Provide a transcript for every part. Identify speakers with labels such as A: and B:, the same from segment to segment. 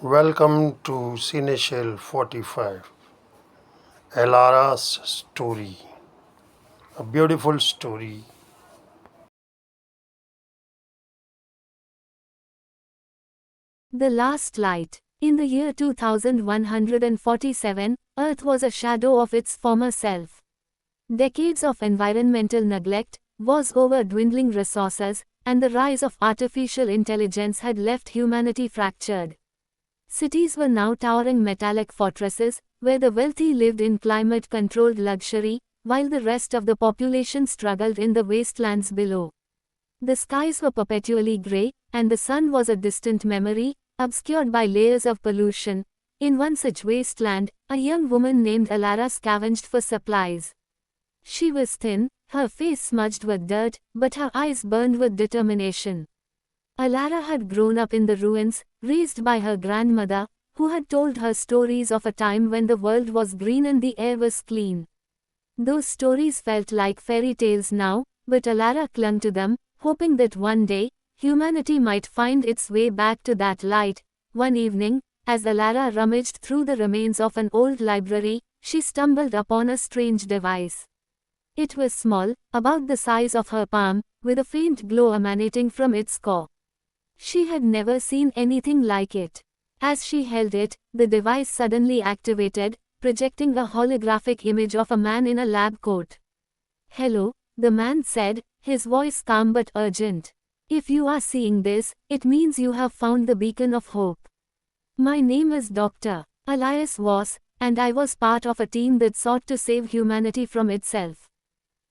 A: Welcome to Cineshell 45, Elara's story. A beautiful story.
B: The Last Light. In the year 2147, Earth was a shadow of its former self. Decades of environmental neglect, wars over dwindling resources, and the rise of artificial intelligence had left humanity fractured. Cities were now towering metallic fortresses, where the wealthy lived in climate-controlled luxury, while the rest of the population struggled in the wastelands below. The skies were perpetually grey, and the sun was a distant memory, obscured by layers of pollution. In one such wasteland, a young woman named Alara scavenged for supplies. She was thin, her face smudged with dirt, but her eyes burned with determination. Alara had grown up in the ruins, raised by her grandmother, who had told her stories of a time when the world was green and the air was clean. Those stories felt like fairy tales now, but Alara clung to them, hoping that one day, humanity might find its way back to that light. One evening, as Alara rummaged through the remains of an old library, she stumbled upon a strange device. It was small, about the size of her palm, with a faint glow emanating from its core. She had never seen anything like it. As she held it, the device suddenly activated, projecting a holographic image of a man in a lab coat. "Hello," the man said, his voice calm but urgent. "If you are seeing this, it means you have found the beacon of hope. My name is Dr. Elias Voss, and I was part of a team that sought to save humanity from itself.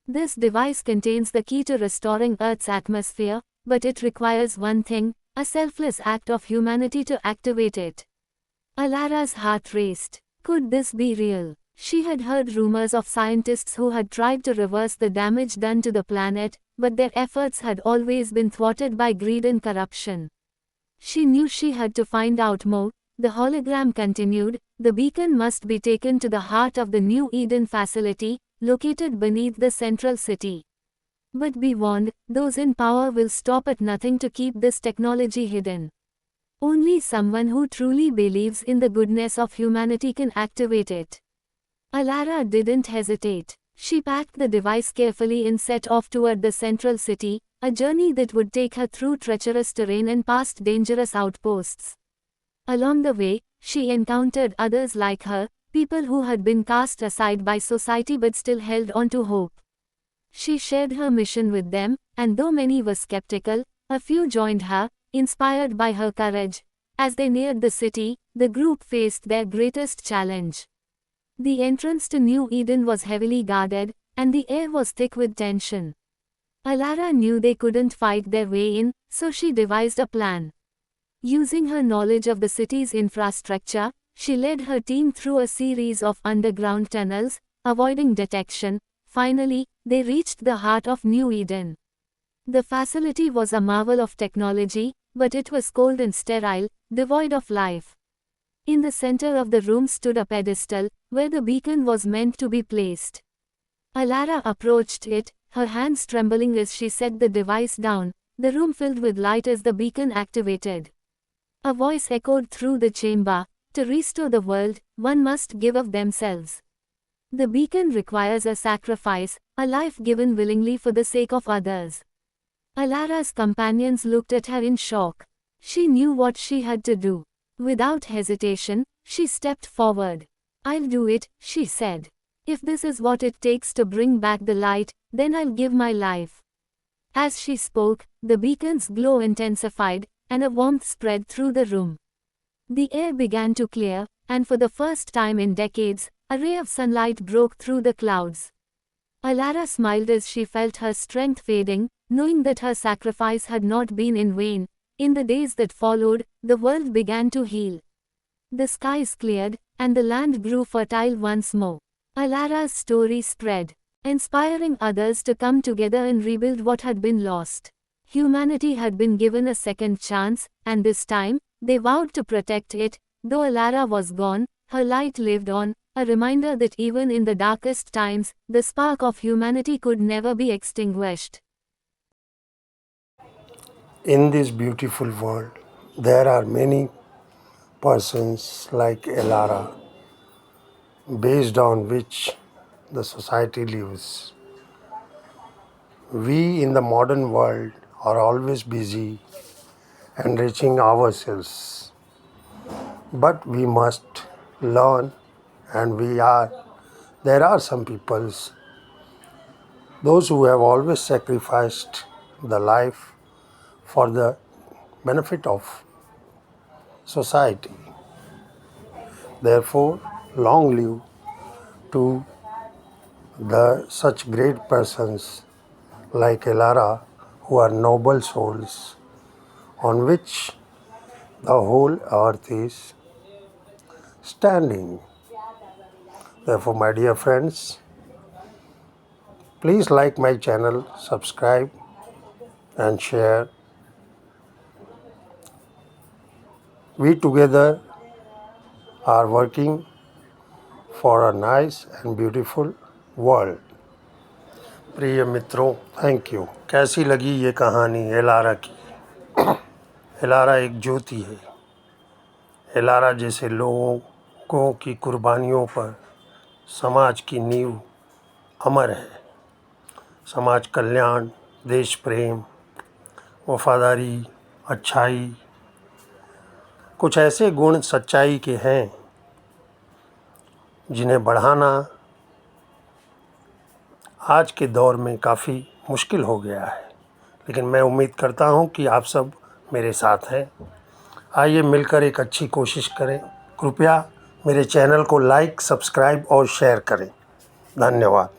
B: This device contains the key to restoring Earth's atmosphere, but it requires one thing, a selfless act of humanity to activate it." Alara's heart raced. Could this be real? She had heard rumors of scientists who had tried to reverse the damage done to the planet, but their efforts had always been thwarted by greed and corruption. She knew she had to find out more. The hologram continued, "The beacon must be taken to the heart of the New Eden facility, located beneath the central city. But be warned, those in power will stop at nothing to keep this technology hidden. Only someone who truly believes in the goodness of humanity can activate it." Alara didn't hesitate. She packed the device carefully and set off toward the central city, a journey that would take her through treacherous terrain and past dangerous outposts. Along the way, she encountered others like her, people who had been cast aside by society but still held on to hope. She shared her mission with them, and though many were skeptical, a few joined her, inspired by her courage. As they neared the city, the group faced their greatest challenge. The entrance to New Eden was heavily guarded, and the air was thick with tension. Alara knew they couldn't fight their way in, so she devised a plan. Using her knowledge of the city's infrastructure, she led her team through a series of underground tunnels, avoiding detection. Finally, they reached the heart of New Eden. The facility was a marvel of technology, but it was cold and sterile, devoid of life. In the center of the room stood a pedestal, where the beacon was meant to be placed. Alara approached it, her hands trembling as she set the device down. The room filled with light as the beacon activated. A voice echoed through the chamber, "To restore the world, one must give of themselves. The beacon requires a sacrifice, a life given willingly for the sake of others." Alara's companions looked at her in shock. She knew what she had to do. Without hesitation, she stepped forward. "I'll do it," she said. "If this is what it takes to bring back the light, then I'll give my life." As she spoke, the beacon's glow intensified, and a warmth spread through the room. The air began to clear, and for the first time in decades, a ray of sunlight broke through the clouds. Alara smiled as she felt her strength fading, knowing that her sacrifice had not been in vain. In the days that followed, the world began to heal. The skies cleared, and the land grew fertile once more. Alara's story spread, inspiring others to come together and rebuild what had been lost. Humanity had been given a second chance, and this time, they vowed to protect it. Though Alara was gone, her light lived on, a reminder that even in the darkest times, the spark of humanity could never be extinguished.
A: In this beautiful world, there are many persons like Elara, based on which the society lives. We in the modern world are always busy enriching ourselves, but we must learn, and there are some peoples, those who have always sacrificed the life for the benefit of society. Therefore, long live to the such great persons like Elara, who are noble souls on which the whole earth is standing. Therefore, my dear friends, please like my channel, subscribe and share. We together are working for a nice and beautiful world. प्रिय मित्रों, thank you. कैसी लगी ये कहानी Elara की? Elara एक ज्योति है। Elara जैसे लोगों की कुर्बानियों पर समाज की नींव अमर है। समाज कल्याण, देश प्रेम, वफादारी, अच्छाई, कुछ ऐसे गुण सच्चाई के हैं जिन्हें बढ़ाना आज के दौर में काफ़ी मुश्किल हो गया है, लेकिन मैं उम्मीद करता हूं कि आप सब मेरे साथ हैं। आइए मिलकर एक अच्छी कोशिश करें। कृपया मेरे चैनल को लाइक, सब्सक्राइब और शेयर करें। धन्यवाद।